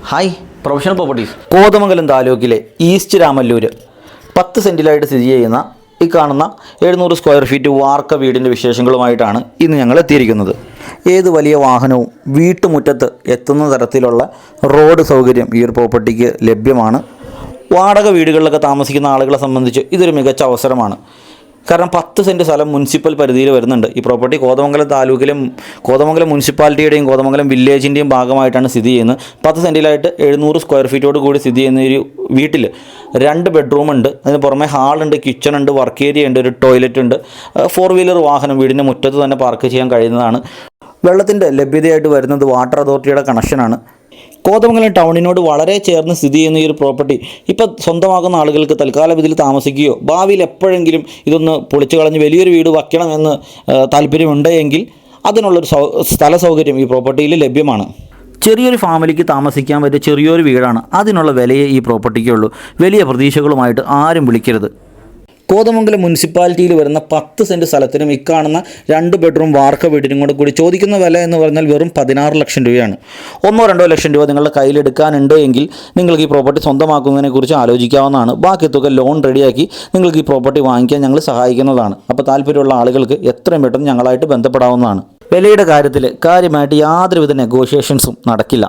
Hi professional properties Kothamangalam താലൂക്കിലെ east Ramallur 10 സെൻറ്റിലായിട്ട് സ്ഥിതി ചെയ്യുന്ന ഈ കാണുന്ന 700 സ്ക്വയർ ഫീറ്റ് വാർക്ക വീടിൻ്റെ വിശേഷങ്ങളുമായിട്ടാണ് ഇന്ന് ഞങ്ങൾ എത്തിയിരിക്കുന്നത്. ഏത് വലിയ വാഹനവും വീട്ടുമുറ്റത്ത് എത്തുന്ന തരത്തിലുള്ള റോഡ് സൗകര്യം ഈ ഒരു പ്രോപ്പർട്ടിക്ക് ലഭ്യമാണ്. വാടക വീടുകളിലൊക്കെ താമസിക്കുന്ന ആളുകളെ സംബന്ധിച്ച് ഇതൊരു മികച്ച അവസരമാണ്. കാരണം 10 സെൻറ്റ് സ്ഥലം മുനിസിപ്പൽ പരിധിയിൽ വരുന്നുണ്ട്. ഈ പ്രോപ്പർട്ടി കോതമംഗലം താലൂക്കിലും കോതമംഗലം മുനിസിപ്പാലിറ്റിയുടെയും കോതമംഗലം വില്ലേജിൻ്റെയും ഭാഗമായിട്ടാണ് സ്ഥിതി ചെയ്യുന്നത്. 10 സെൻറ്റിലായിട്ട് 700 സ്ക്വയർ ഫീറ്റോട് കൂടി സ്ഥിതി ചെയ്യുന്ന ഒരു വീട്ടിൽ 2 ബെഡ്റൂമുണ്ട്. അതിന് പുറമെ ഹാളുണ്ട്, കിച്ചണുണ്ട്, വർക്ക് ഏരിയ ഉണ്ട്, ഒരു ടോയ്ലറ്റ് ഉണ്ട്. 4 വീലർ വാഹനം വീടിൻ്റെ മുറ്റത്ത് തന്നെ പാർക്ക് ചെയ്യാൻ കഴിയുന്നതാണ്. വെള്ളത്തിൻ്റെ ലഭ്യതയായിട്ട് വരുന്നത് വാട്ടർ അതോറിറ്റിയുടെ കണക്ഷനാണ്. കോതമംഗലം ടൗണിനോട് വളരെ ചേർന്ന് സ്ഥിതി ചെയ്യുന്ന ഈ ഒരു പ്രോപ്പർട്ടി ഇപ്പോൾ സ്വന്തമാക്കുന്ന ആളുകൾക്ക് തൽക്കാലം ഇതിൽ താമസിക്കുകയോ ഭാവിയിൽ എപ്പോഴെങ്കിലും ഇതൊന്ന് പൊളിച്ചു കളഞ്ഞ് വലിയൊരു വീട് വയ്ക്കണമെന്ന് താല്പര്യമുണ്ടെങ്കിൽ അതിനുള്ളൊരു സ്ഥല സൗകര്യം ഈ പ്രോപ്പർട്ടിയിൽ ലഭ്യമാണ്. ചെറിയൊരു ഫാമിലിക്ക് താമസിക്കാൻ പറ്റിയ ചെറിയൊരു വീടാണ്. അതിനുള്ള വിലയെ ഈ പ്രോപ്പർട്ടിക്കുള്ളൂ. വലിയ പ്രതീക്ഷകളുമായിട്ട് ആരും വിളിക്കരുത്. കോതമംഗലം മുനിസിപ്പാലിറ്റിയിൽ വരുന്ന 10 സെൻറ്റ് സ്ഥലത്തിനും ഇക്കാണുന്ന 2 ബെഡ്റൂം വാർക്ക വീടിനും കൂടി ചോദിക്കുന്ന വില എന്ന് പറഞ്ഞാൽ വെറും 16 ലക്ഷം രൂപയാണ്. 1-2 ലക്ഷം രൂപ നിങ്ങളുടെ കയ്യിലെടുക്കാനുണ്ട് എങ്കിൽ നിങ്ങൾക്ക് ഈ പ്രോപ്പർട്ടി സ്വന്തമാക്കുന്നതിനെക്കുറിച്ച് ആലോചിക്കാവുന്നതാണ്. ബാക്കി തുക ലോൺ റെഡിയാക്കി നിങ്ങൾക്ക് ഈ പ്രോപ്പർട്ടി വാങ്ങിക്കാൻ ഞങ്ങൾ സഹായിക്കുന്നതാണ്. അപ്പോൾ താല്പര്യമുള്ള ആളുകൾക്ക് എത്രയും പെട്ടെന്ന് ഞങ്ങളായിട്ട് ബന്ധപ്പെടാവുന്നതാണ്. വിലയുടെ കാര്യത്തിൽ കാര്യമായിട്ട് യാതൊരുവിധ നെഗോഷിയേഷൻസും നടക്കില്ല.